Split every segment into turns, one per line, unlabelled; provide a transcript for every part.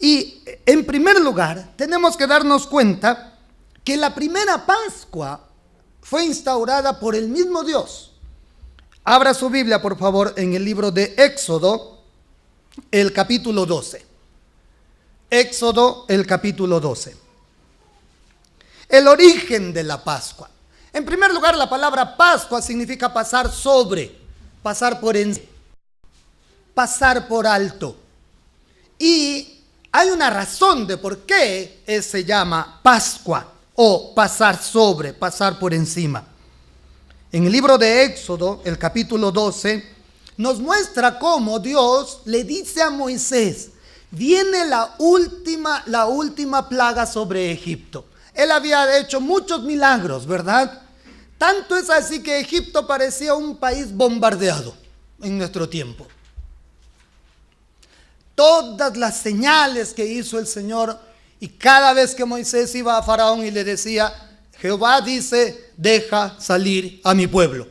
Y en primer lugar, tenemos que darnos cuenta que la primera Pascua fue instaurada por el mismo Dios. Abra su Biblia, por favor, en el libro de Éxodo, el capítulo 12. Éxodo, el capítulo 12. El origen de la Pascua. En primer lugar, la palabra Pascua significa pasar sobre, pasar por encima, pasar por alto. Y hay una razón de por qué se llama Pascua o pasar sobre, pasar por encima. En el libro de Éxodo, el capítulo 12, nos muestra cómo Dios le dice a Moisés: viene la última plaga sobre Egipto. Él había hecho muchos milagros, ¿verdad? Tanto es así que Egipto parecía un país bombardeado en nuestro tiempo. Todas las señales que hizo el Señor, y cada vez que Moisés iba a Faraón y le decía: Jehová dice, deja salir a mi pueblo,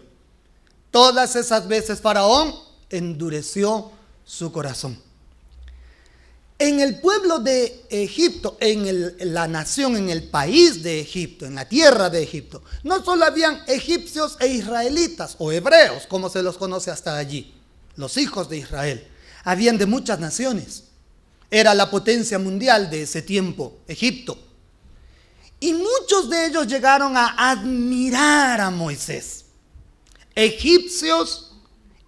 todas esas veces Faraón endureció su corazón. En el pueblo de Egipto, la nación, en el país de Egipto, en la tierra de Egipto, no solo habían egipcios e israelitas, o hebreos, como se los conoce hasta allí, los hijos de Israel. Habían de muchas naciones. Era la potencia mundial de ese tiempo, Egipto. Y muchos de ellos llegaron a admirar a Moisés. Egipcios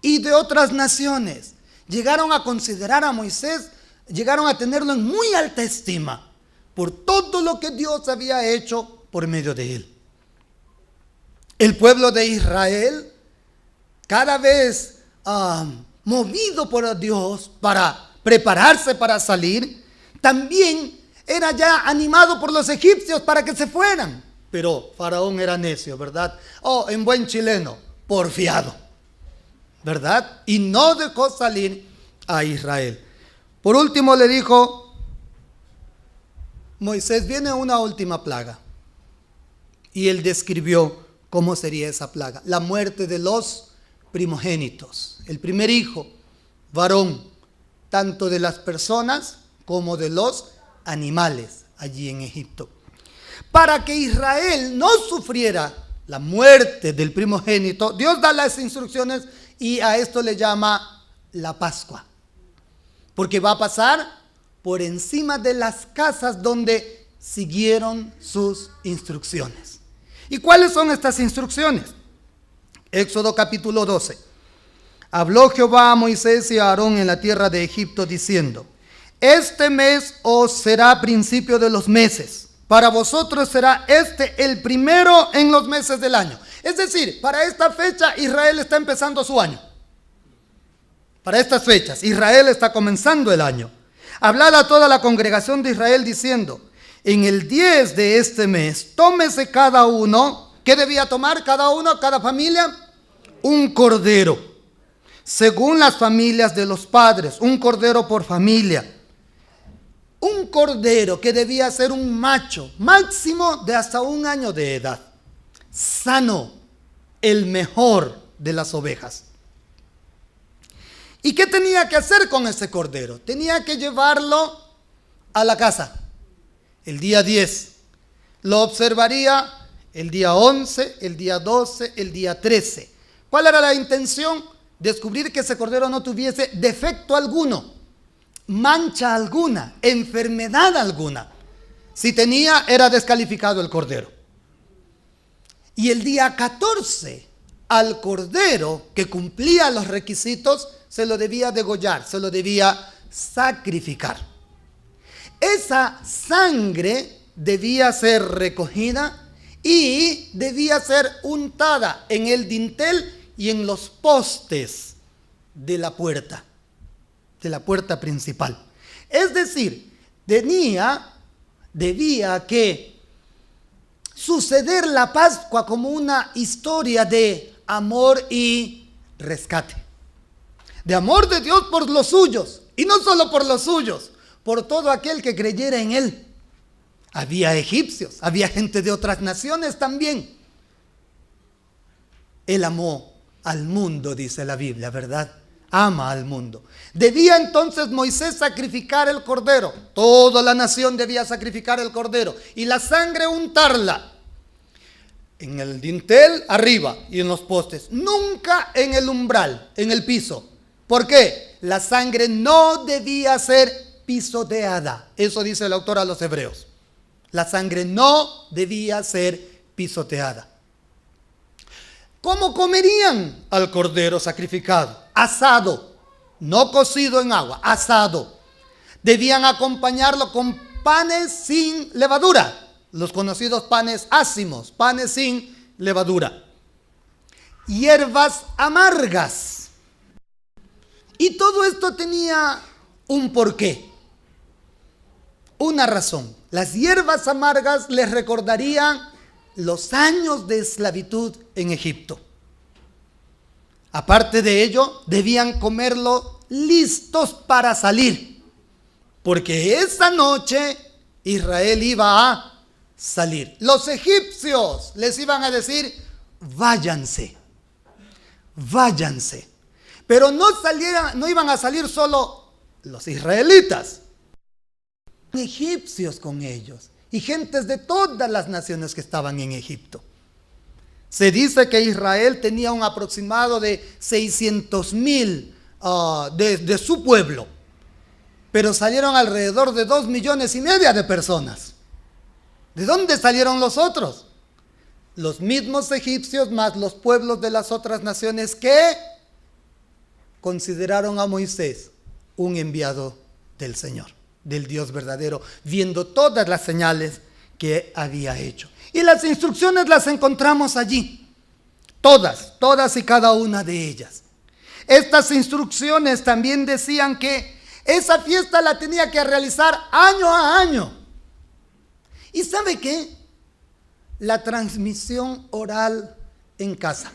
y de otras naciones llegaron a considerar a Moisés, llegaron a tenerlo en muy alta estima por todo lo que Dios había hecho por medio de él. El pueblo de Israel, cada vez movido por Dios para prepararse para salir, también era ya animado por los egipcios para que se fueran. Pero Faraón era necio, ¿verdad? En buen chileno, porfiado, ¿verdad? Y no dejó salir a Israel. Por último le dijo: Moisés, viene una última plaga. Y él describió cómo sería esa plaga: la muerte de los primogénitos, el primer hijo, varón, tanto de las personas como de los animales allí en Egipto. Para que Israel no sufriera la muerte del primogénito, Dios da las instrucciones y a esto le llama la Pascua. Porque va a pasar por encima de las casas donde siguieron sus instrucciones. ¿Y cuáles son estas instrucciones? Éxodo capítulo 12. Habló Jehová a Moisés y a Aarón en la tierra de Egipto diciendo: este mes os será principio de los meses. Para vosotros será el primero en los meses del año. Es decir, para esta fecha Israel está empezando su año. Para estas fechas, Israel está comenzando el año. Hablad a toda la congregación de Israel diciendo: en el 10 de este mes, tómese cada uno. ¿Qué debía tomar cada uno, cada familia? Un cordero, según las familias de los padres, un cordero por familia. Un cordero que debía ser un macho, máximo de hasta 1 año de edad, sano, el mejor de las ovejas. ¿Y qué tenía que hacer con ese cordero? Tenía que llevarlo a la casa el día 10. Lo observaría el día 11, el día 12, el día 13. ¿Cuál era la intención? Descubrir que ese cordero no tuviese defecto alguno, mancha alguna, enfermedad alguna. Si tenía, era descalificado el cordero. Y el día 14, al cordero que cumplía los requisitos, se lo debía degollar, se lo debía sacrificar. Esa sangre debía ser recogida y debía ser untada en el dintel y en los postes de la puerta principal. Es decir, debía que suceder la Pascua como una historia de amor y rescate. De amor de Dios por los suyos, y no solo por los suyos, por todo aquel que creyera en él. Había egipcios, había gente de otras naciones también. Él amó al mundo, dice la Biblia, ¿verdad? ama al mundo. Debía entonces Moisés sacrificar el cordero. Toda la nación debía sacrificar el cordero y la sangre untarla en el dintel arriba y en los postes, nunca en el umbral, en el piso. ¿Por qué? La sangre no debía ser pisoteada. Eso dice el autor a los Hebreos. La sangre no debía ser pisoteada. ¿Cómo comerían al cordero sacrificado? Asado, no cocido en agua, asado. Debían acompañarlo con panes sin levadura, los conocidos panes ácimos, panes sin levadura. Hierbas amargas. Y todo esto tenía un porqué, una razón. Las hierbas amargas les recordarían los años de esclavitud en Egipto. Aparte de ello, debían comerlo listos para salir, porque esa noche Israel iba a salir. Los egipcios les iban a decir: váyanse, váyanse. Pero no iban a salir solo los israelitas, egipcios con ellos y gentes de todas las naciones que estaban en Egipto. Se dice que Israel tenía un aproximado de 600,000 de su pueblo, pero salieron alrededor de 2,5 millones de personas. ¿De dónde salieron los otros? Los mismos egipcios más los pueblos de las otras naciones que consideraron a Moisés un enviado del Señor, del Dios verdadero, viendo todas las señales que había hecho. Y las instrucciones las encontramos allí, todas y cada una de ellas. Estas instrucciones también decían que esa fiesta la tenía que realizar año a año. ¿Y sabe qué? La transmisión oral en casa.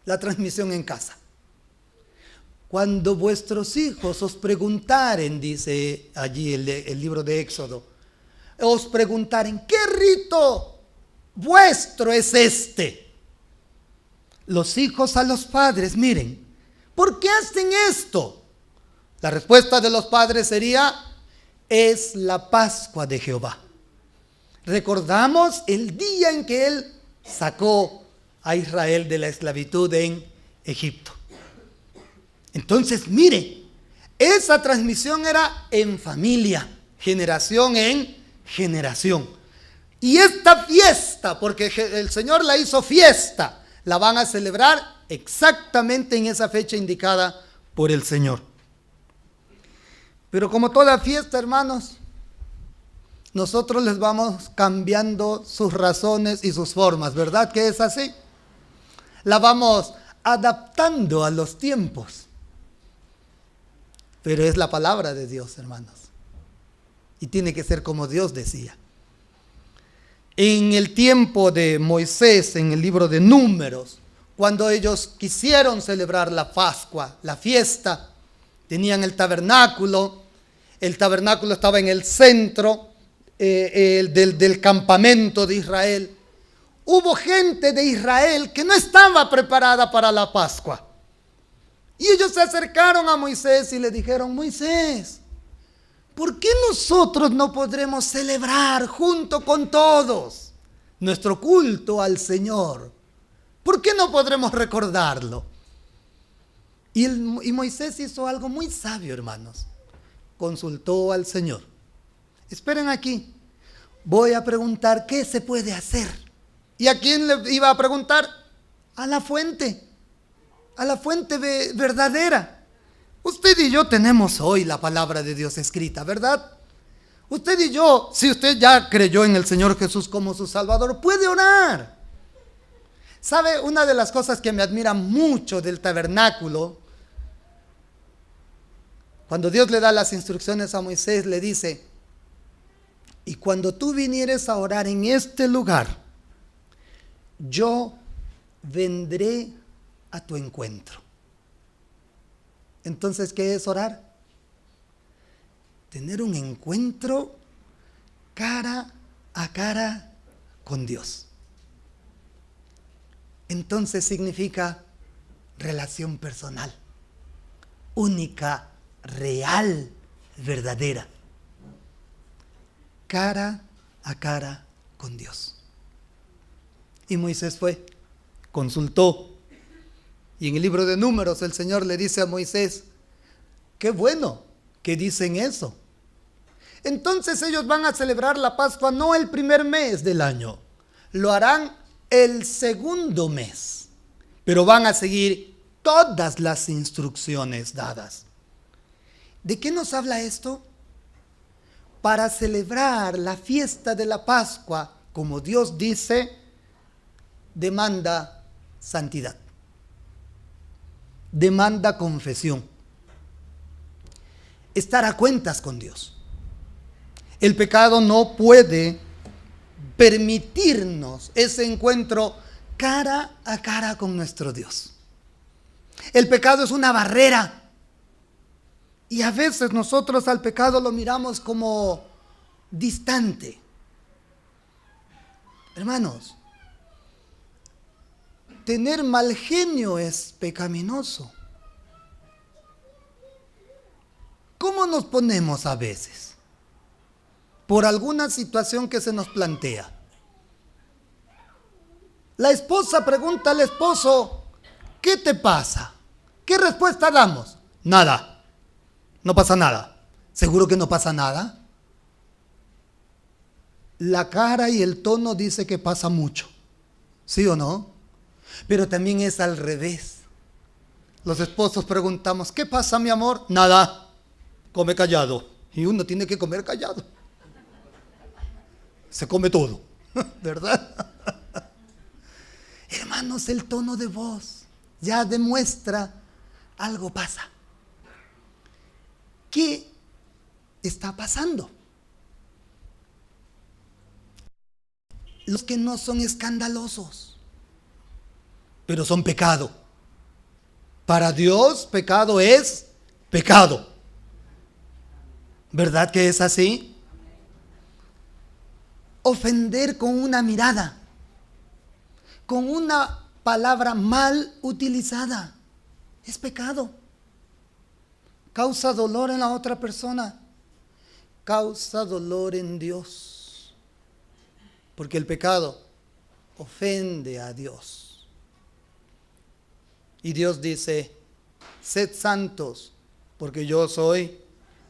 La transmisión en casa. Cuando vuestros hijos os preguntaren, dice allí el libro de Éxodo, os preguntaren: ¿qué rito vuestro es este? Los hijos a los padres: miren, ¿por qué hacen esto? La respuesta de los padres sería: es la Pascua de Jehová. Recordamos el día en que Él sacó a Israel de la esclavitud en Egipto. Entonces, mire, esa transmisión era en familia, generación en generación. Y esta fiesta, porque el Señor la hizo fiesta, la van a celebrar exactamente en esa fecha indicada por el Señor. Pero como toda fiesta, hermanos, nosotros les vamos cambiando sus razones y sus formas, ¿verdad que es así? La vamos adaptando a los tiempos. Pero es la palabra de Dios, hermanos. Y tiene que ser como Dios decía. En el tiempo de Moisés, en el libro de Números, cuando ellos quisieron celebrar la Pascua, la fiesta, tenían el tabernáculo estaba en el centro del campamento de Israel. Hubo gente de Israel que no estaba preparada para la Pascua. Y ellos se acercaron a Moisés y le dijeron: Moisés, ¿por qué nosotros no podremos celebrar junto con todos nuestro culto al Señor? ¿Por qué no podremos recordarlo? Y Moisés hizo algo muy sabio, hermanos. Consultó al Señor. Esperen aquí. Voy a preguntar qué se puede hacer. ¿Y a quién le iba a preguntar? A la fuente verdadera. Usted y yo tenemos hoy la palabra de Dios escrita, ¿verdad? Usted y yo, si usted ya creyó en el Señor Jesús como su Salvador, puede orar. ¿Sabe? Una de las cosas que me admira mucho del tabernáculo, cuando Dios le da las instrucciones a Moisés, le dice: y cuando tú vinieres a orar en este lugar, yo vendré a tu encuentro. Entonces, ¿qué es orar? Tener un encuentro cara a cara con Dios. Entonces significa relación personal. única, real, verdadera. Cara a cara con Dios. Y Moisés fue, consultó. Y en el libro de Números el Señor le dice a Moisés, qué bueno que dicen eso. Entonces ellos van a celebrar la Pascua no el primer mes del año, lo harán el segundo mes, pero van a seguir todas las instrucciones dadas. ¿De qué nos habla esto? Para celebrar la fiesta de la Pascua, como Dios dice, demanda santidad, demanda confesión, estar a cuentas con Dios. El pecado no puede permitirnos ese encuentro cara a cara con nuestro Dios. El pecado es una barrera. Y a veces nosotros al pecado lo miramos como distante. Hermanos, tener mal genio es pecaminoso. ¿Cómo nos ponemos a veces? Por alguna situación que se nos plantea. La esposa pregunta al esposo, ¿qué te pasa? ¿Qué respuesta damos? Nada, no pasa nada. ¿Seguro que no pasa nada? La cara y el tono dice que pasa mucho, ¿sí o no? Pero también es al revés. Los esposos preguntamos, ¿qué pasa, mi amor? Nada, come callado. Y uno tiene que comer callado. Se come todo, ¿verdad? Hermanos, el tono de voz ya demuestra algo pasa. ¿Qué está pasando? Los que no son escandalosos, pero son pecado. Para Dios, pecado es pecado. ¿Verdad que es así? Ofender con una mirada, con una palabra mal utilizada, es pecado. Causa dolor en la otra persona, causa dolor en Dios, porque el pecado ofende a Dios. Y Dios dice, sed santos, porque yo soy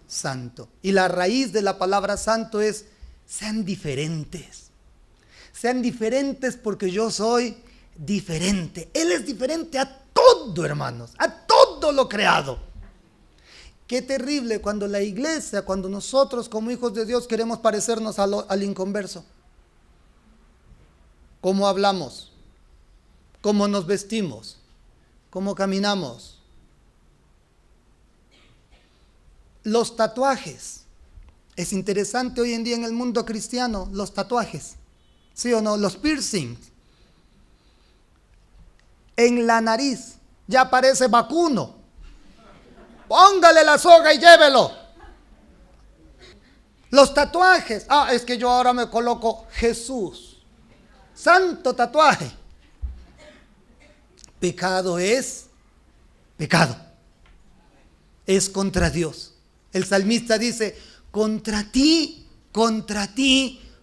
santo. Y la raíz de la palabra santo es sean diferentes. Sean diferentes porque yo soy diferente. Él es diferente a todo, hermanos, a todo lo creado. Qué terrible cuando la iglesia, cuando nosotros como hijos de Dios queremos parecernos al inconverso. Cómo hablamos, cómo nos vestimos, cómo caminamos. Los tatuajes. Es interesante hoy en día en el mundo cristiano los tatuajes, ¿sí o no? Los piercings en la nariz, ya parece vacuno. Póngale la soga y llévelo. Los tatuajes, es que yo ahora me coloco Jesús, santo tatuaje. Pecado es pecado, es contra Dios. El salmista dice, contra ti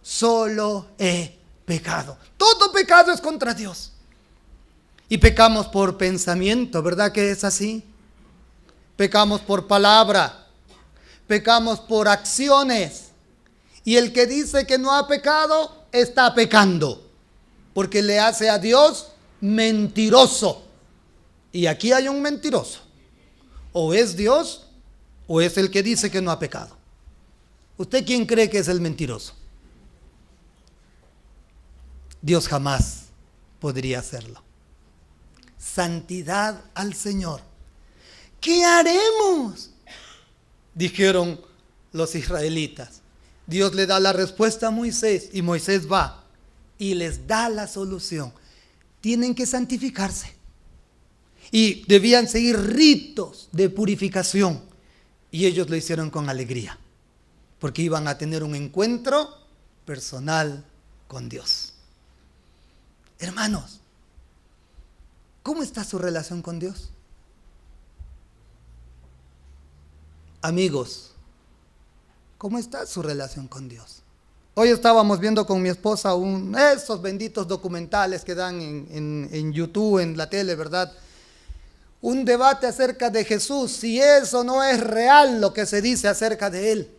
solo he pecado. Todo pecado es contra Dios. Y pecamos por pensamiento, ¿verdad que es así? Pecamos por palabra, pecamos por acciones. Y el que dice que no ha pecado, está pecando, porque le hace a Dios mentiroso. Y aquí hay un mentiroso. O es Dios, o es el que dice que no ha pecado. ¿Usted quién cree que es el mentiroso? Dios jamás podría hacerlo. Santidad al Señor. ¿Qué haremos?, dijeron los israelitas. Dios le da la respuesta a Moisés y Moisés va y les da la solución. Tienen que santificarse y debían seguir ritos de purificación, y ellos lo hicieron con alegría porque iban a tener un encuentro personal con Dios. Hermanos, ¿cómo está su relación con Dios? Amigos, ¿cómo está su relación con Dios? Hoy estábamos viendo con mi esposa esos benditos documentales que dan en YouTube, en la tele, ¿verdad? Un debate acerca de Jesús, si es o no es real lo que se dice acerca de Él.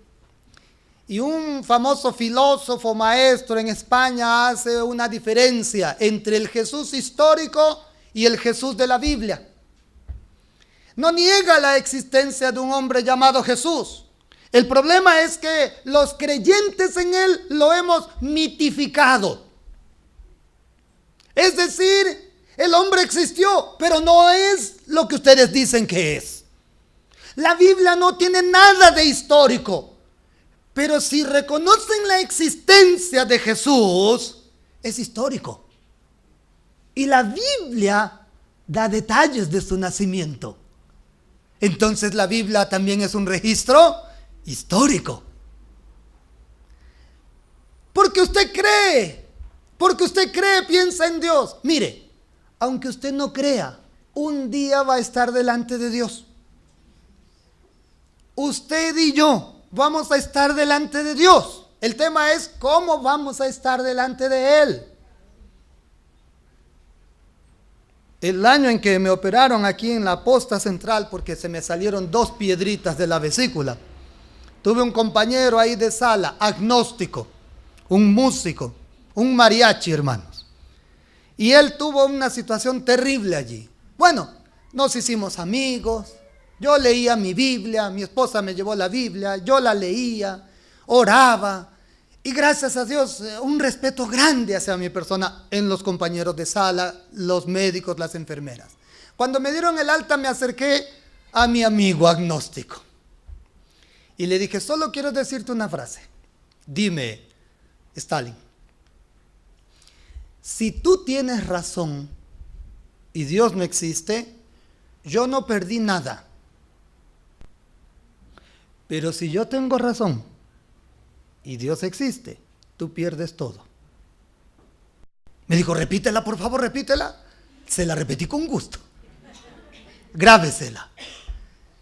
Y un famoso filósofo maestro en España hace una diferencia entre el Jesús histórico y el Jesús de la Biblia. No niega la existencia de un hombre llamado Jesús. El problema es que los creyentes en Él lo hemos mitificado. Es decir, el hombre existió, pero no es lo que ustedes dicen que es. La Biblia no tiene nada de histórico. Pero si reconocen la existencia de Jesús, es histórico. Y la Biblia da detalles de su nacimiento. Entonces la Biblia también es un registro histórico. Porque usted cree, piensa en Dios. Mire, aunque usted no crea, un día va a estar delante de Dios. Usted y yo vamos a estar delante de Dios. El tema es cómo vamos a estar delante de Él. El año en que me operaron aquí en la posta central, porque se me salieron 2 piedritas de la vesícula, tuve un compañero ahí de sala, agnóstico, un músico, un mariachi, hermanos. Y él tuvo una situación terrible allí. Bueno, nos hicimos amigos. Yo leía mi Biblia, mi esposa me llevó la Biblia, yo la leía, oraba, y gracias a Dios, un respeto grande hacia mi persona en los compañeros de sala, los médicos, las enfermeras. Cuando me dieron el alta me acerqué a mi amigo agnóstico y le dije, solo quiero decirte una frase. Dime, Stalin, si tú tienes razón y Dios no existe, yo no perdí nada. Pero si yo tengo razón y Dios existe, tú pierdes todo. Me dijo, repítela, por favor, repítela. Se la repetí con gusto. Grábesela.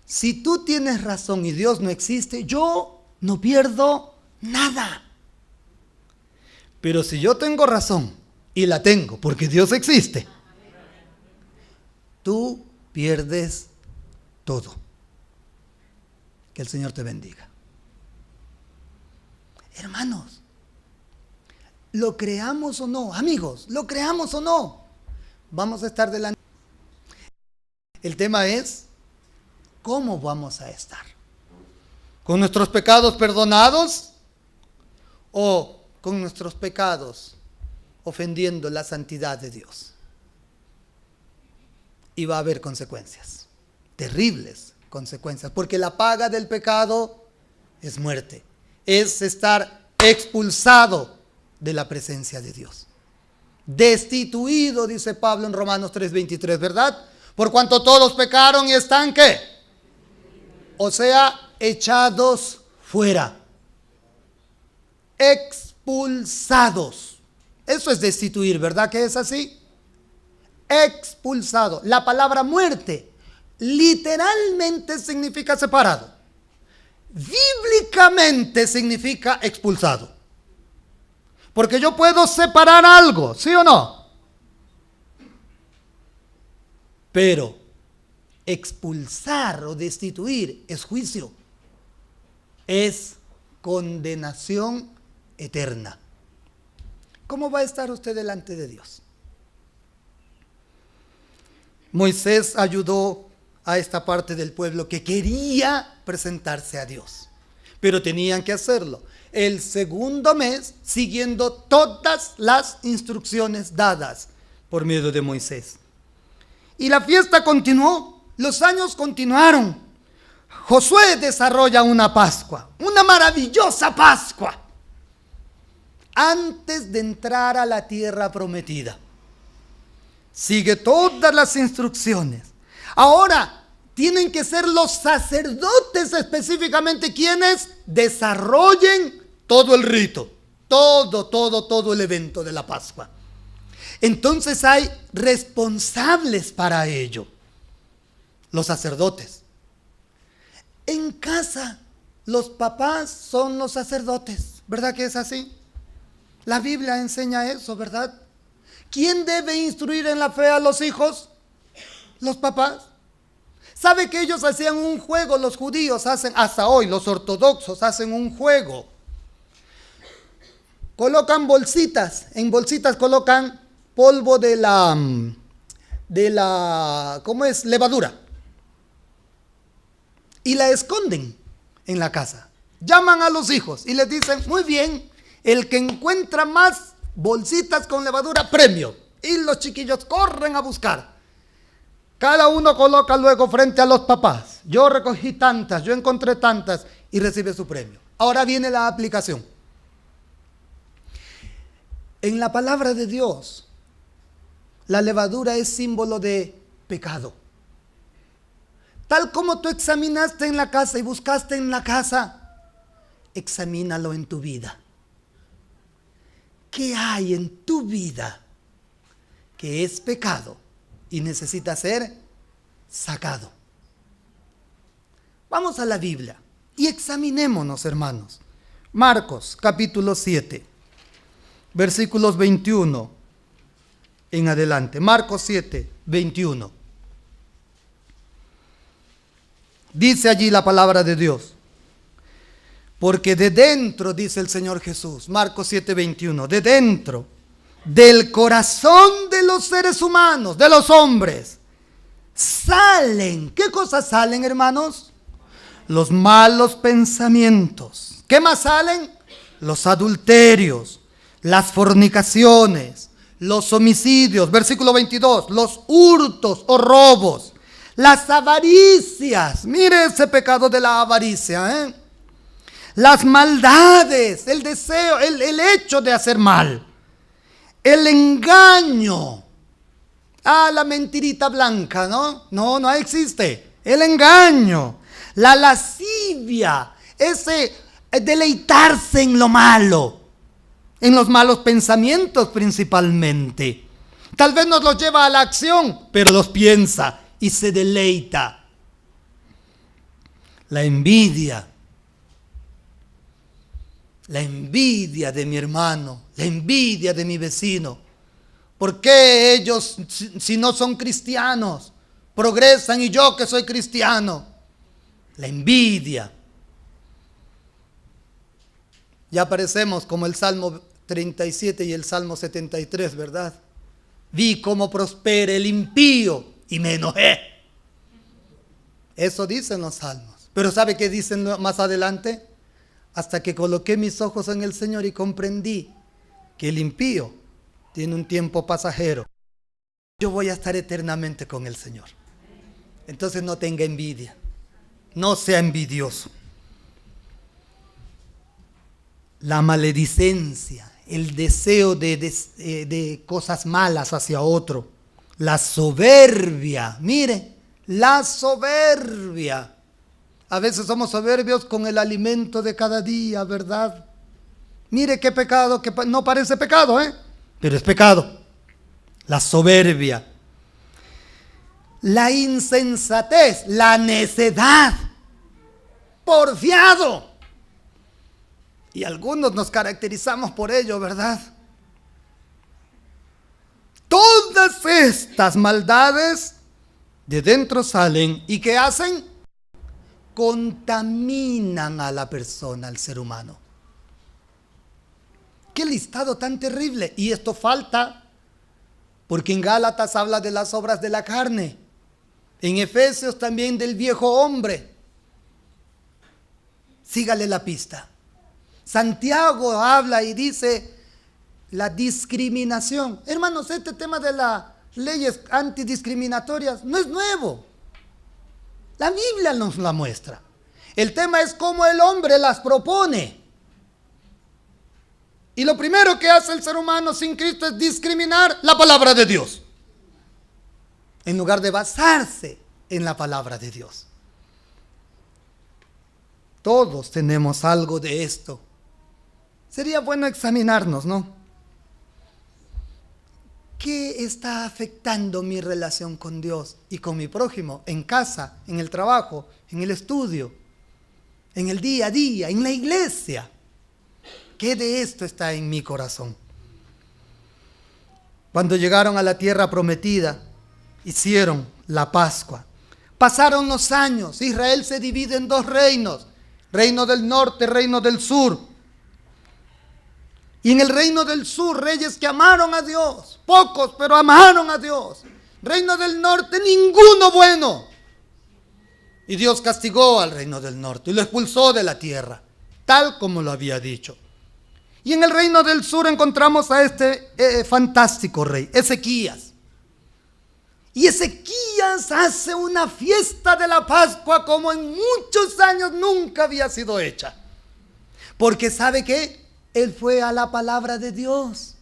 Si tú tienes razón y Dios no existe, yo no pierdo nada. Pero si yo tengo razón, y la tengo porque Dios existe, tú pierdes todo. Que el Señor te bendiga. Hermanos, lo creamos o no, amigos, lo creamos o no, vamos a estar delante. El tema es, ¿cómo vamos a estar? ¿Con nuestros pecados perdonados o con nuestros pecados ofendiendo la santidad de Dios? Y va a haber consecuencias, terribles consecuencias, porque la paga del pecado es muerte, es estar expulsado de la presencia de Dios, destituido, dice Pablo en Romanos 3:23, ¿verdad? Por cuanto todos pecaron y están, ¿qué? O sea, echados fuera, expulsados. Eso es destituir, ¿verdad que es así? Expulsado. La palabra muerte literalmente significa separado. Bíblicamente significa expulsado. Porque yo puedo separar algo, ¿sí o no? Pero expulsar o destituir es juicio. Es condenación eterna. ¿Cómo va a estar usted delante de Dios? Moisés ayudó a esta parte del pueblo que quería presentarse a Dios, pero tenían que hacerlo el segundo mes siguiendo todas las instrucciones dadas por medio de Moisés. Y la fiesta continuó, los años continuaron. Josué desarrolla una Pascua, una maravillosa Pascua, antes de entrar a la tierra prometida. Sigue todas las instrucciones. Ahora, tienen que ser los sacerdotes específicamente quienes desarrollen todo el rito, todo el evento de la Pascua. Entonces hay responsables para ello, los sacerdotes. En casa, los papás son los sacerdotes, ¿verdad que es así? La Biblia enseña eso, ¿verdad? ¿Quién debe instruir en la fe a los hijos? Los papás. ¿Sabe que ellos hacían un juego? Los judíos hacen, hasta hoy los ortodoxos hacen un juego. Colocan bolsitas, en bolsitas colocan polvo de la ¿cómo es? Levadura. Y la esconden en la casa. Llaman a los hijos y les dicen, muy bien, el que encuentra más bolsitas con levadura, premio. Y los chiquillos corren a buscar. Cada uno coloca luego frente a los papás. Yo recogí tantas, yo encontré tantas, y recibe su premio. Ahora viene la aplicación. En la palabra de Dios, la levadura es símbolo de pecado. Tal como tú examinaste en la casa y buscaste en la casa, examínalo en tu vida. ¿Qué hay en tu vida que es pecado y necesita ser sacado? Vamos a la Biblia y examinémonos, hermanos. Marcos capítulo 7, versículos 21 en adelante. Marcos 7, 21. Dice allí la palabra de Dios. Porque de dentro, dice el Señor Jesús, Marcos 7, 21, de dentro del corazón de los seres humanos, de los hombres, salen. ¿Qué cosas salen, hermanos? Los malos pensamientos. ¿Qué más salen? Los adulterios, las fornicaciones, los homicidios, versículo 22, los hurtos o robos, las avaricias. Mire ese pecado de la avaricia, las maldades, el deseo, el hecho de hacer mal, el engaño. La mentirita blanca, ¿no? No existe. El engaño, la lascivia, ese deleitarse en lo malo, en los malos pensamientos principalmente. Tal vez nos los lleva a la acción, pero los piensa y se deleita. La envidia de mi hermano, la envidia de mi vecino. ¿Por qué ellos, si no son cristianos, progresan y yo que soy cristiano? La envidia. Ya parecemos como el Salmo 37 y el Salmo 73, ¿verdad? Vi cómo prospera el impío y me enojé. Eso dicen los salmos. Pero ¿sabe qué dicen más adelante? Hasta que coloqué mis ojos en el Señor y comprendí que el impío tiene un tiempo pasajero. Yo voy a estar eternamente con el Señor. Entonces no tenga envidia. No sea envidioso. La maledicencia, el deseo de cosas malas hacia otro. La soberbia. Mire, la soberbia. A veces somos soberbios con el alimento de cada día, ¿verdad? Mire qué pecado, que no parece pecado, pero es pecado. La soberbia. La insensatez, la necedad. Porfiado. Y algunos nos caracterizamos por ello, ¿verdad? Todas estas maldades de dentro salen. ¿Y qué hacen? Contaminan a la persona, al ser humano. Qué listado tan terrible. Y esto falta, porque en Gálatas habla de las obras de la carne. En Efesios también del viejo hombre. Sígale la pista. Santiago habla y dice la discriminación. Hermanos, este tema de las leyes antidiscriminatorias no es nuevo. La Biblia nos la muestra. El tema es cómo el hombre las propone. Y lo primero que hace el ser humano sin Cristo es discriminar la palabra de Dios, en lugar de basarse en la palabra de Dios. Todos tenemos algo de esto. Sería bueno examinarnos, ¿no? ¿Qué está afectando mi relación con Dios y con mi prójimo? En casa, en el trabajo, en el estudio. en el día a día, en la iglesia. ¿Qué de esto está en mi corazón? Cuando llegaron a la tierra prometida, hicieron la Pascua. Pasaron los años, Israel se divide en dos reinos, reino del norte, reino del sur. Y en el reino del sur, reyes que amaron a Dios, pocos, pero amaron a Dios. Reino del norte, ninguno bueno. Y Dios castigó al reino del norte y lo expulsó de la tierra, tal como lo había dicho. Y en el reino del sur encontramos a este fantástico rey, Ezequías. Y Ezequías hace una fiesta de la Pascua como en muchos años nunca había sido hecha. Porque ¿sabe qué? Él fue a la palabra de Dios.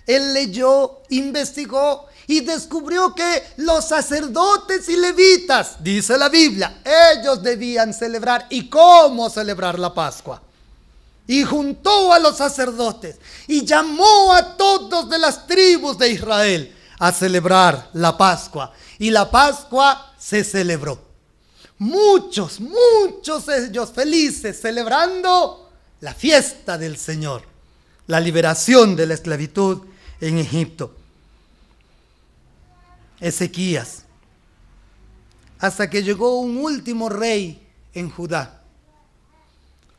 Él leyó, investigó y descubrió que los sacerdotes y levitas, dice la Biblia, ellos debían celebrar. ¿Y cómo celebrar la Pascua? Y juntó a los sacerdotes y llamó a todos de las tribus de Israel a celebrar la Pascua. Y la Pascua se celebró. Muchos ellos felices celebrando la fiesta del Señor, la liberación de la esclavitud en Egipto. Ezequías, hasta que llegó un último rey en Judá.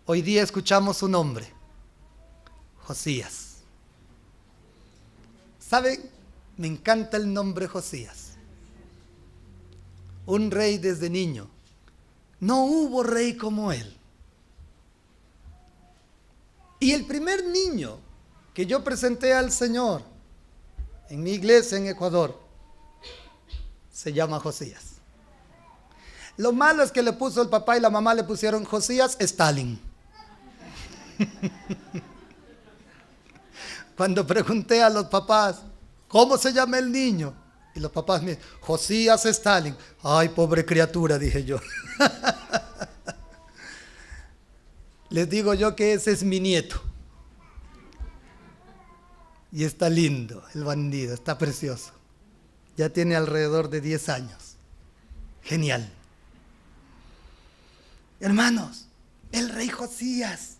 Hoy día escuchamos su nombre, Josías. ¿Saben? Me encanta el nombre Josías. Un rey desde niño. No hubo rey como él. Y el primer niño que yo presenté al Señor en mi iglesia en Ecuador se llama Josías. Lo malo es que le puso el papá y la mamá, le pusieron Josías Stalin. Cuando pregunté a los papás, ¿cómo se llama el niño? Y los papás me dicen, Josías Stalin. Ay, pobre criatura, dije yo. Les digo yo que ese es mi nieto. Y está lindo, el bandido, está precioso. Ya tiene alrededor de 10 años. Genial. Hermanos, el rey Josías.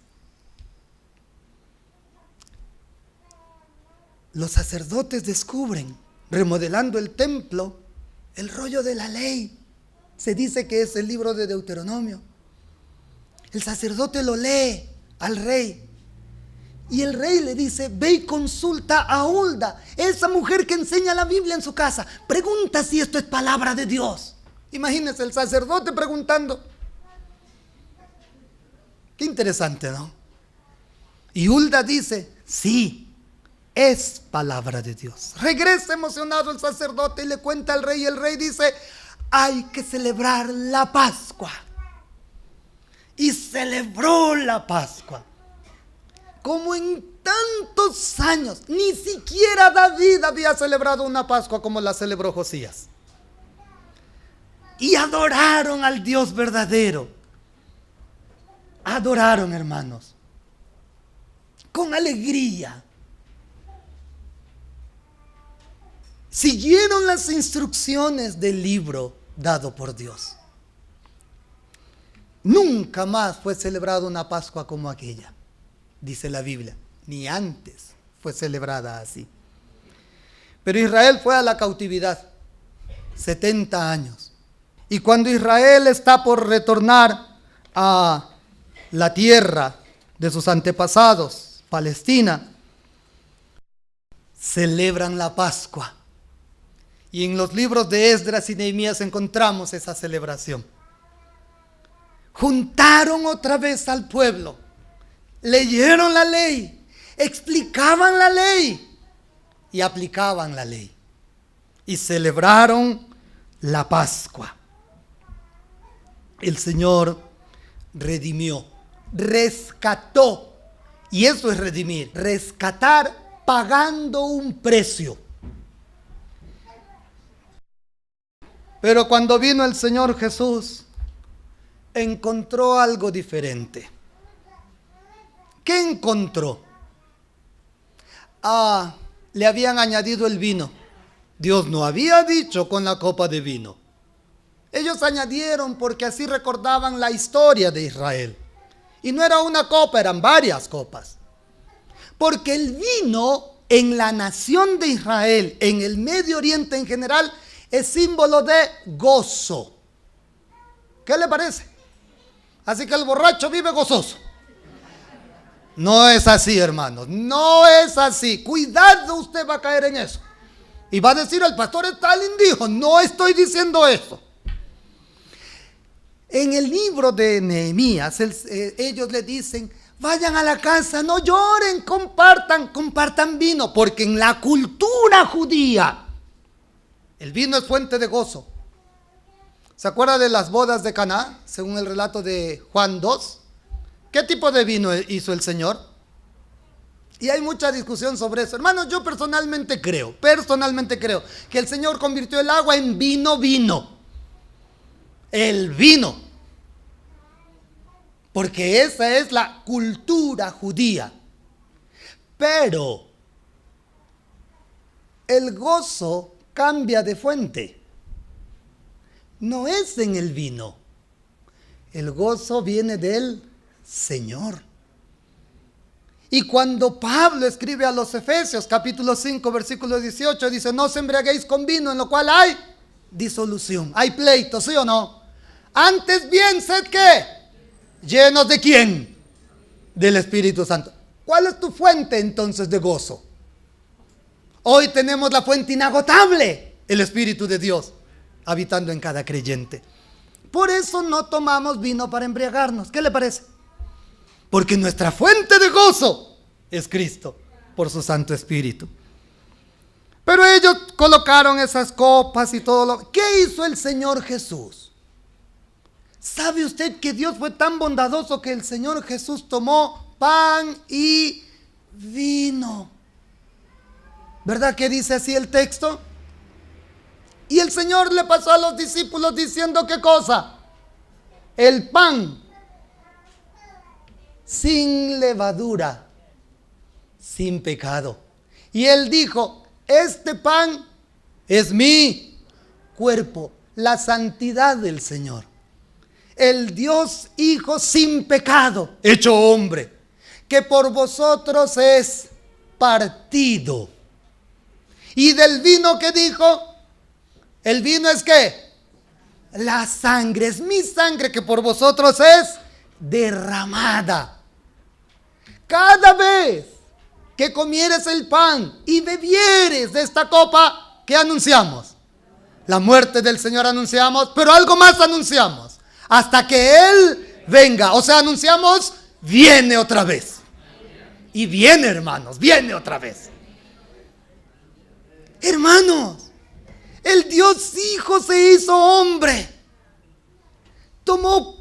Los sacerdotes descubren, remodelando el templo, el rollo de la ley. Se dice que es el libro de Deuteronomio. El sacerdote lo lee al rey. Y el rey le dice, ve y consulta a Hulda, esa mujer que enseña la Biblia en su casa. Pregunta si esto es palabra de Dios. Imagínense el sacerdote preguntando. Qué interesante, ¿no? Y Hulda dice, sí, es palabra de Dios. Regresa emocionado el sacerdote y le cuenta al rey. Y el rey dice, hay que celebrar la Pascua. Y celebró la Pascua. Como en tantos años, ni siquiera David había celebrado una Pascua como la celebró Josías. Y adoraron al Dios verdadero. Adoraron, hermanos, con alegría. Siguieron las instrucciones del libro dado por Dios. Nunca más fue celebrada una Pascua como aquella, dice la Biblia. Ni antes fue celebrada así. Pero Israel fue a la cautividad 70 años. Y cuando Israel está por retornar a la tierra de sus antepasados, Palestina, celebran la Pascua. Y en los libros de Esdras y Nehemías encontramos esa celebración. Juntaron otra vez al pueblo, leyeron la ley, explicaban la ley y aplicaban la ley. Y celebraron la Pascua. El Señor redimió, rescató. Y eso es redimir, rescatar pagando un precio. Pero cuando vino el Señor Jesús, encontró algo diferente. ¿Qué encontró? Le habían añadido el vino. Dios no había dicho con la copa de vino. Ellos añadieron porque así recordaban la historia de Israel. Y no era una copa, eran varias copas. Porque el vino en la nación de Israel, en el Medio Oriente en general, es símbolo de gozo. ¿Qué le parece? Así que el borracho vive gozoso. No es así, hermanos, no es así. Cuidado, usted va a caer en eso. Y va a decir, el pastor Stalin dijo, no estoy diciendo eso. En el libro de Nehemías, ellos le dicen, vayan a la casa, no lloren, compartan vino, porque en la cultura judía, el vino es fuente de gozo. ¿Se acuerda de las bodas de Caná, según el relato de Juan 2? ¿Qué tipo de vino hizo el Señor? Y hay mucha discusión sobre eso. Hermanos, yo personalmente creo que el Señor convirtió el agua en vino. El vino. Porque esa es la cultura judía. Pero el gozo cambia de fuente. No es en el vino. El gozo viene del Señor. Y cuando Pablo escribe a los Efesios, capítulo 5, versículo 18, dice, no os embriaguéis con vino, en lo cual hay disolución, hay pleito, ¿sí o no? Antes bien, sed ¿qué? ¿Llenos de quién? Del Espíritu Santo. ¿Cuál es tu fuente entonces de gozo? Hoy tenemos la fuente inagotable, el Espíritu de Dios, habitando en cada creyente. Por eso no tomamos vino para embriagarnos. ¿Qué le parece? Porque nuestra fuente de gozo es Cristo, por su Santo Espíritu. Pero ellos colocaron esas copas y todo lo... ¿Qué hizo el Señor Jesús? ¿Sabe usted que Dios fue tan bondadoso que el Señor Jesús tomó pan y vino? ¿Verdad que dice así el texto? Y el Señor le pasó a los discípulos diciendo, ¿qué cosa? El pan sin levadura, sin pecado. Y Él dijo, este pan es mi cuerpo, la santidad del Señor. El Dios Hijo sin pecado, hecho hombre, que por vosotros es partido. Y del vino que dijo, el vino es ¿qué? La sangre, es mi sangre que por vosotros es derramada. Cada vez que comieres el pan y bebieres de esta copa, ¿qué anunciamos? La muerte del Señor anunciamos, pero algo más anunciamos. Hasta que Él venga. O sea, anunciamos, viene otra vez. Y viene, hermanos, viene otra vez. Hermanos, el Dios Hijo se hizo hombre. Tomó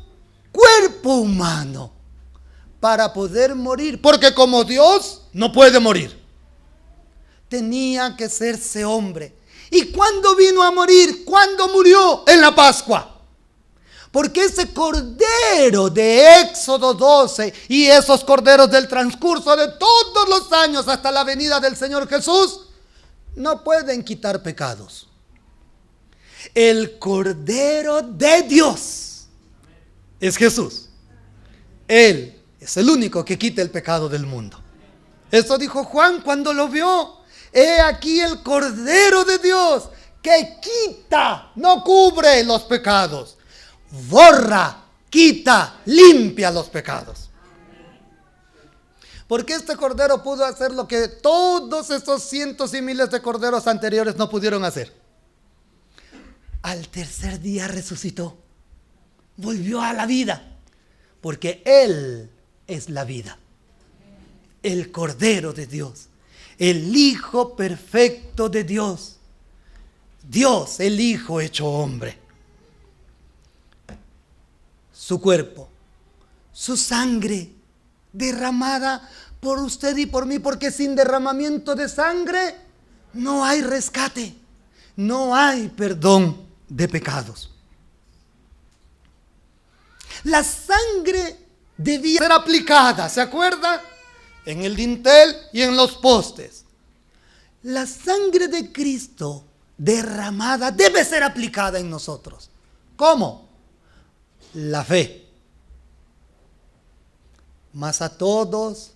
cuerpo humano para poder morir. Porque como Dios no puede morir. Tenía que hacerse hombre. ¿Y cuándo vino a morir? ¿Cuándo murió? En la Pascua. Porque ese cordero de Éxodo 12 y esos corderos del transcurso de todos los años hasta la venida del Señor Jesús no pueden quitar pecados. El Cordero de Dios es Jesús. Él es el único que quita el pecado del mundo. Eso dijo Juan cuando lo vio. He aquí el Cordero de Dios que quita, no cubre los pecados. Borra, quita, limpia los pecados. Porque este cordero pudo hacer lo que todos esos cientos y miles de corderos anteriores no pudieron hacer. Al tercer día resucitó, volvió a la vida, porque Él es la vida. El Cordero de Dios, el Hijo perfecto de Dios, Dios, el Hijo hecho hombre. Su cuerpo, su sangre derramada por usted y por mí, porque sin derramamiento de sangre no hay rescate, no hay perdón de pecados. La sangre debía ser aplicada, ¿se acuerda? En el dintel y en los postes. La sangre de Cristo derramada debe ser aplicada en nosotros. ¿Cómo? La fe. Mas a todos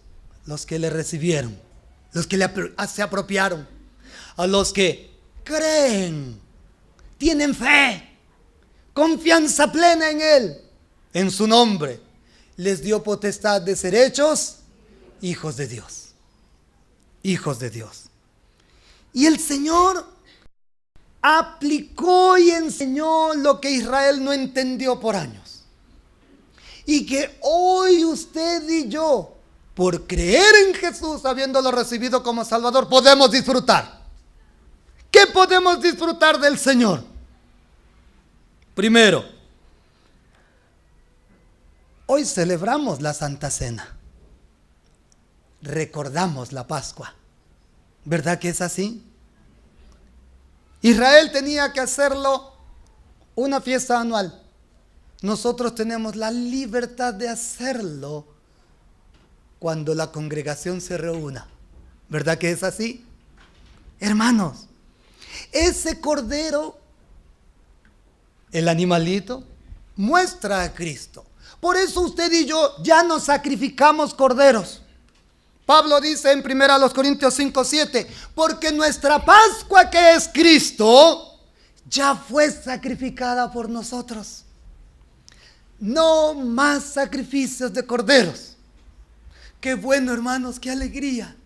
los que le recibieron, los que se apropiaron, a los que creen, tienen fe, confianza plena en Él, en su nombre, les dio potestad de ser hechos hijos de Dios. Hijos de Dios. Y el Señor aplicó y enseñó lo que Israel no entendió por años. Y que hoy usted y yo, por creer en Jesús, habiéndolo recibido como Salvador, podemos disfrutar. ¿Qué podemos disfrutar del Señor? Primero, hoy celebramos la Santa Cena. Recordamos la Pascua. ¿Verdad que es así? Israel tenía que hacerlo una fiesta anual. Nosotros tenemos la libertad de hacerlo cuando la congregación se reúna. ¿Verdad que es así? Hermanos, ese cordero, el animalito, muestra a Cristo. Por eso usted y yo ya no sacrificamos corderos. Pablo dice en 1 Corintios 5:7, porque nuestra Pascua, que es Cristo, ya fue sacrificada por nosotros. No más sacrificios de corderos. Qué bueno, hermanos, qué alegría.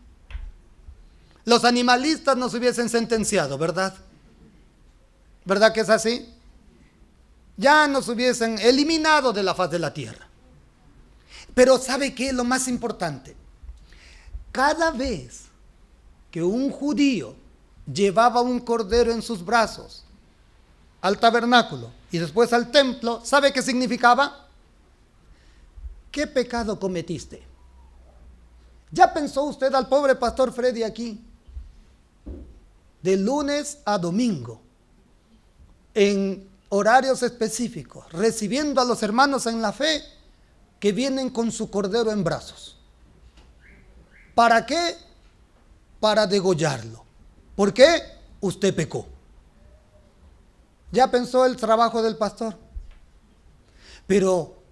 Los animalistas nos hubiesen sentenciado, ¿verdad? ¿Verdad que es así? Ya nos hubiesen eliminado de la faz de la tierra. Pero ¿sabe qué es lo más importante? Cada vez que un judío llevaba un cordero en sus brazos al tabernáculo y después al templo, ¿sabe qué significaba? ¿Qué pecado cometiste? ¿Ya pensó usted al pobre pastor Freddy aquí? De lunes a domingo, en horarios específicos, recibiendo a los hermanos en la fe que vienen con su cordero en brazos. ¿Para qué? Para degollarlo. ¿Por qué? Usted pecó. ¿Ya pensó el trabajo del pastor? Pero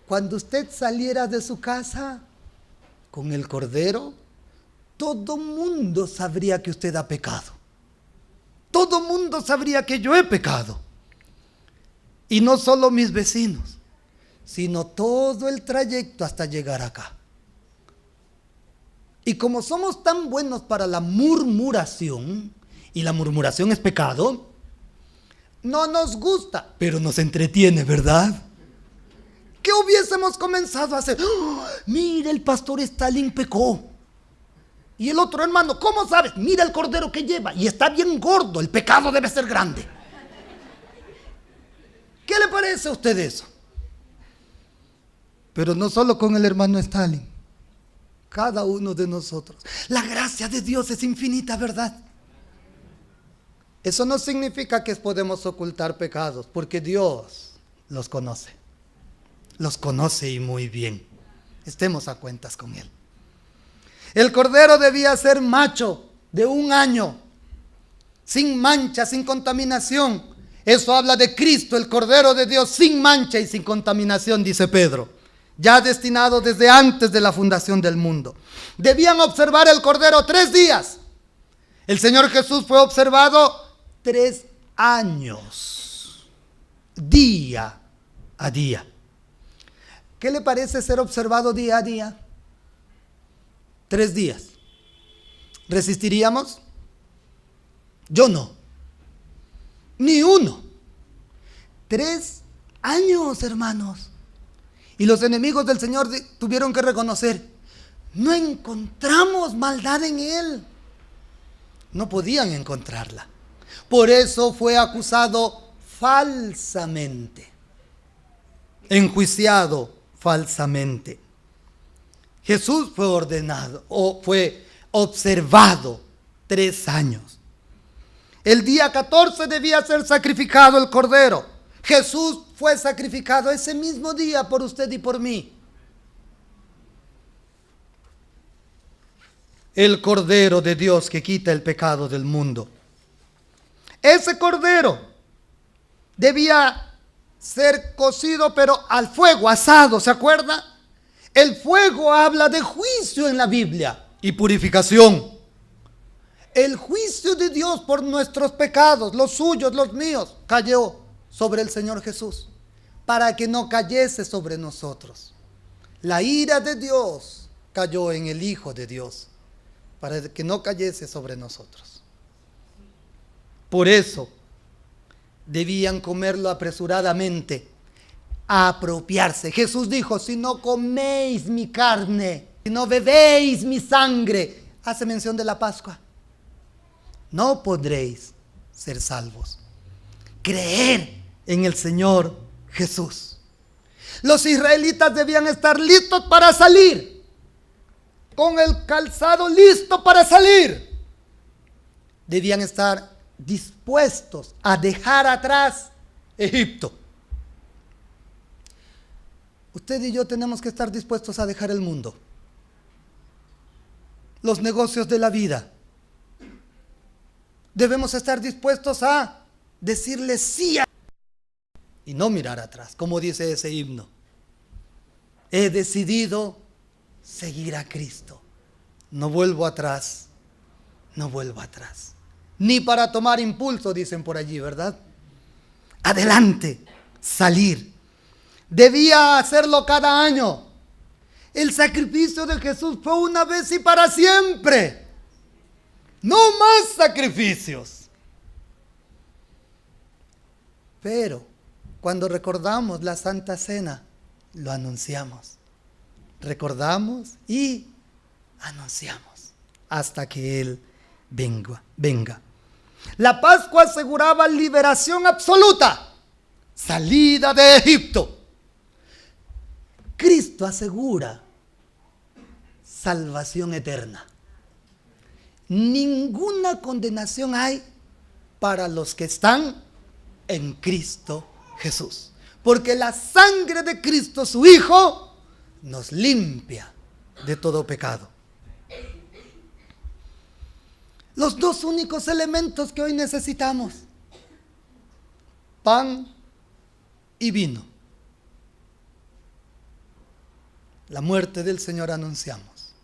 cuando usted saliera de su casa con el cordero, todo mundo sabría que usted ha pecado. Todo mundo sabría que yo he pecado. Y no solo mis vecinos, sino todo el trayecto hasta llegar acá. Y como somos tan buenos para la murmuración, y la murmuración es pecado, no nos gusta, pero nos entretiene, ¿verdad? ¿Qué hubiésemos comenzado a hacer? ¡Oh! Mira, el pastor Stalin pecó. Y el otro hermano, ¿cómo sabes? Mira el cordero que lleva y está bien gordo, el pecado debe ser grande. ¿Qué le parece a usted eso? Pero no solo con el hermano Stalin, cada uno de nosotros. La gracia de Dios es infinita, ¿verdad? Eso no significa que podemos ocultar pecados, porque Dios los conoce. Los conoce y muy bien. Estemos a cuentas con Él. El cordero debía ser macho de 1 año, sin mancha, sin contaminación. Eso habla de Cristo, el Cordero de Dios, sin mancha y sin contaminación, dice Pedro, ya destinado desde antes de la fundación del mundo. Debían observar el Cordero 3 días. El Señor Jesús fue observado 3 años, día a día. ¿Qué le parece ser observado día a día? 3 días. ¿Resistiríamos? Yo no. Ni uno. 3 años, hermanos. Y los enemigos del Señor tuvieron que reconocer, no encontramos maldad en Él. No podían encontrarla. Por eso fue acusado falsamente, enjuiciado falsamente. Jesús fue ordenado o fue observado 3 años. El día 14 debía ser sacrificado el cordero. Jesús fue sacrificado ese mismo día por usted y por mí. El Cordero de Dios que quita el pecado del mundo. Ese Cordero debía ser cocido, pero al fuego, asado, ¿se acuerda? El fuego habla de juicio en la Biblia y purificación. El juicio de Dios por nuestros pecados, los suyos, los míos, cayó sobre el Señor Jesús para que no cayese sobre nosotros. La ira de Dios cayó en el Hijo de Dios para que no cayese sobre nosotros. Por eso debían comerlo apresuradamente, a apropiarse. Jesús dijo: si no coméis mi carne, si no bebéis mi sangre, hace mención de la Pascua, no podréis ser salvos. Creer en el Señor Jesús. Los israelitas debían estar listos para salir, con el calzado listo para salir. Debían estar dispuestos a dejar atrás Egipto. Usted y yo tenemos que estar dispuestos a dejar el mundo, los negocios de la vida. Debemos estar dispuestos a decirle sí y no mirar atrás, como dice ese himno. He decidido seguir a Cristo. No vuelvo atrás, no vuelvo atrás. Ni para tomar impulso, dicen por allí, ¿verdad? Adelante, salir. Debía hacerlo cada año. El sacrificio de Jesús fue una vez y para siempre. No más sacrificios. Pero cuando recordamos la Santa Cena, lo anunciamos. Recordamos y anunciamos hasta que Él venga. La Pascua aseguraba liberación absoluta, salida de Egipto. Cristo asegura salvación eterna. Ninguna condenación hay para los que están en Cristo Jesús, porque la sangre de Cristo, su Hijo, nos limpia de todo pecado. Los dos únicos elementos que hoy necesitamos: pan y vino. La muerte del Señor anunciamos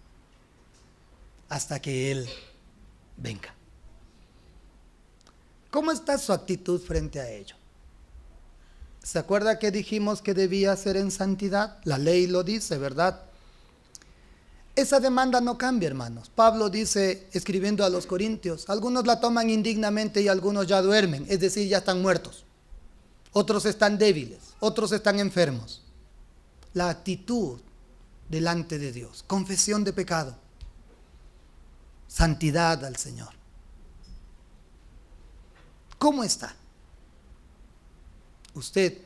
hasta que Él venga. ¿Cómo está su actitud frente a ello? ¿Se acuerda que dijimos que debía ser en santidad? La ley lo dice, ¿verdad? Esa demanda no cambia, hermanos. Pablo dice, escribiendo a los Corintios, algunos la toman indignamente y algunos ya duermen, es decir, ya están muertos. Otros están débiles, otros están enfermos. La actitud delante de Dios, confesión de pecado, santidad al Señor. ¿Cómo está? Usted,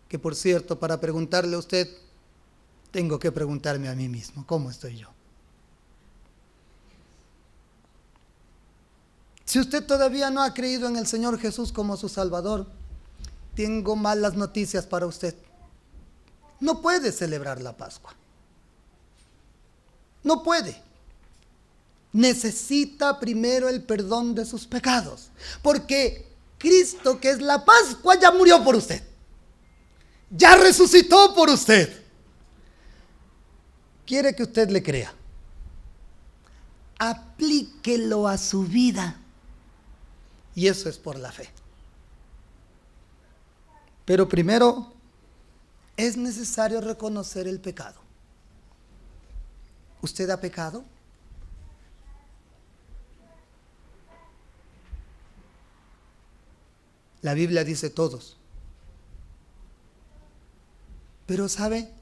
que por cierto, para preguntarle a usted, tengo que preguntarme a mí mismo, ¿cómo estoy yo? Si usted todavía no ha creído en el Señor Jesús como su Salvador, tengo malas noticias para usted. No puede celebrar la Pascua. No puede. Necesita primero el perdón de sus pecados, porque Cristo, que es la Pascua, ya murió por usted. Ya resucitó por usted. Quiere que usted le crea. Aplíquelo a su vida. Y eso es por la fe. Pero primero es necesario reconocer el pecado. ¿Usted ha pecado? La Biblia dice todos. Pero ¿sabe?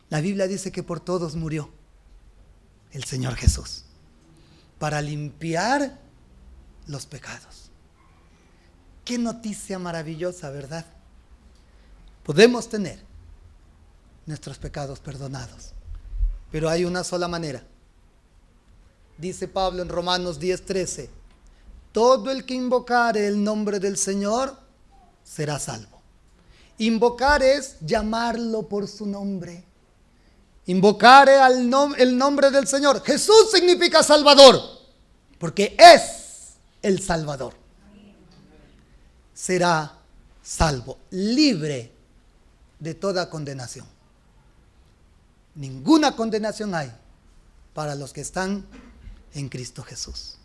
La Biblia dice que por todos murió el Señor Jesús, para limpiar los pecados. Qué noticia maravillosa, ¿verdad? Podemos tener nuestros pecados perdonados, pero hay una sola manera. Dice Pablo en Romanos 10:13, todo el que invocare el nombre del Señor será salvo. Invocar es llamarlo por su nombre. Invocar el nombre del Señor. Jesús significa Salvador, porque es el Salvador. Será salvo, libre de toda condenación. Ninguna condenación hay para los que están en Cristo Jesús.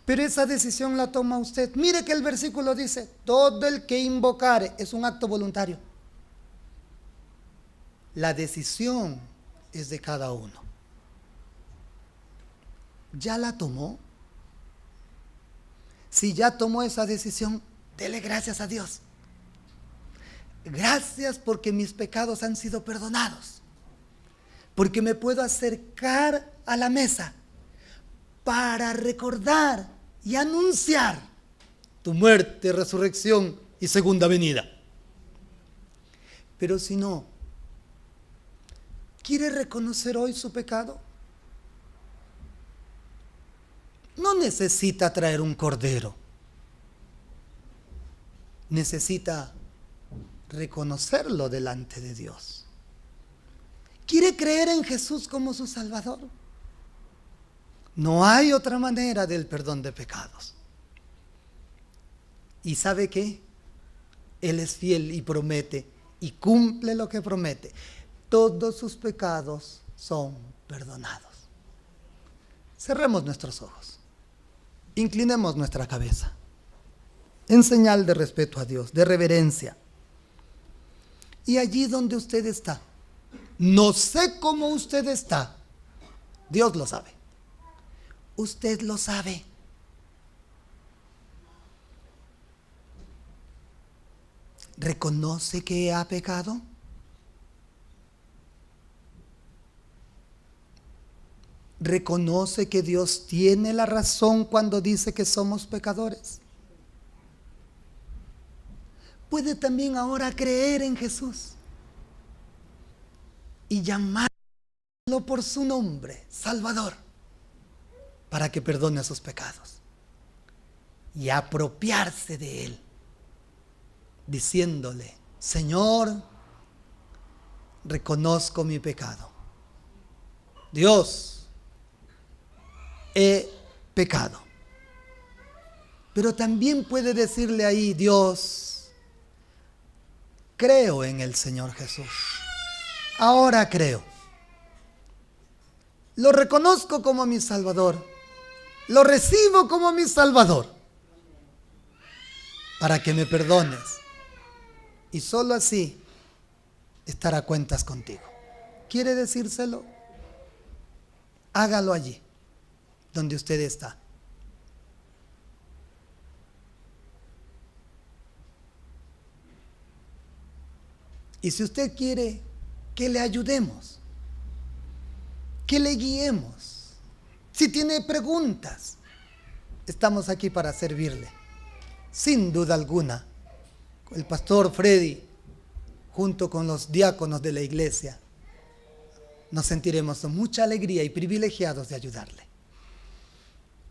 Pero esa decisión la toma usted. Mire que el versículo dice, todo el que invocare, es un acto voluntario. La decisión es de cada uno. ¿Ya la tomó? Si ya tomó esa decisión, dele gracias a Dios. Gracias porque mis pecados han sido perdonados. Porque me puedo acercar a la mesa para recordar y anunciar tu muerte, resurrección y segunda venida. Pero si no, ¿quiere reconocer hoy su pecado? No necesita traer un cordero. Necesita reconocerlo delante de Dios. ¿Quiere creer en Jesús como su Salvador? No hay otra manera del perdón de pecados. ¿Y sabe qué? Él es fiel y promete y cumple lo que promete. Todos sus pecados son perdonados. Cerremos nuestros ojos. Inclinemos nuestra cabeza en señal de respeto a Dios, de reverencia. Y allí donde usted está, no sé cómo usted está, Dios lo sabe. Usted lo sabe. ¿Reconoce que ha pecado? ¿Reconoce que Dios tiene la razón cuando dice que somos pecadores? Puede también ahora creer en Jesús y llamarlo por su nombre, Salvador, para que perdone sus pecados y apropiarse de Él, diciéndole, Señor, reconozco mi pecado. Dios, he pecado. Pero también puede decirle ahí, Dios, creo en el Señor Jesús. Ahora creo. Lo reconozco como mi Salvador. Lo recibo como mi Salvador. Para que me perdones. Y solo así estar a cuentas contigo. ¿Quiere decírselo? Hágalo allí, donde usted está. Y si usted quiere que le ayudemos, que le guiemos, si tiene preguntas, estamos aquí para servirle. Sin duda alguna, el pastor Freddy, junto con los diáconos de la iglesia, nos sentiremos con mucha alegría y privilegiados de ayudarle.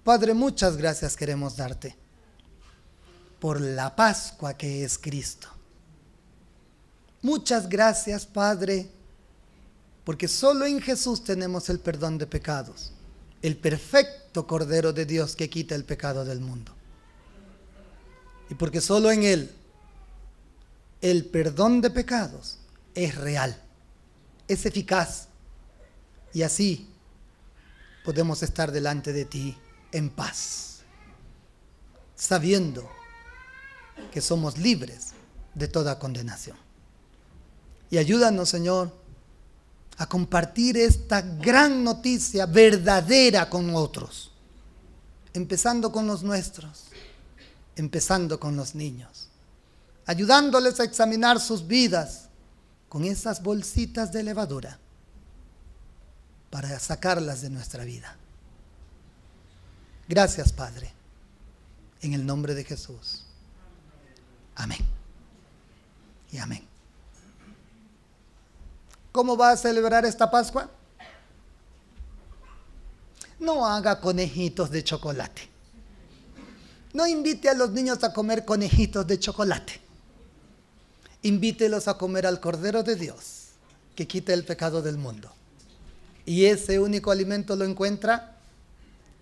Padre, muchas gracias queremos darte por la Pascua que es Cristo. Muchas gracias, Padre, porque solo en Jesús tenemos el perdón de pecados, el perfecto Cordero de Dios que quita el pecado del mundo. Y porque solo en Él el perdón de pecados es real, es eficaz, y así podemos estar delante de ti en paz, sabiendo que somos libres de toda condenación. Y ayúdanos, Señor, a compartir esta gran noticia verdadera con otros, empezando con los nuestros, empezando con los niños, ayudándoles a examinar sus vidas con esas bolsitas de levadura para sacarlas de nuestra vida. Gracias, Padre, en el nombre de Jesús. Amén y amén. ¿Cómo va a celebrar esta Pascua? No haga conejitos de chocolate. No invite a los niños a comer conejitos de chocolate. Invítelos a comer al Cordero de Dios, que quita el pecado del mundo. Y ese único alimento lo encuentra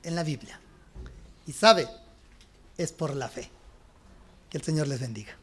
en la Biblia. Y sabe, es por la fe. Que el Señor les bendiga.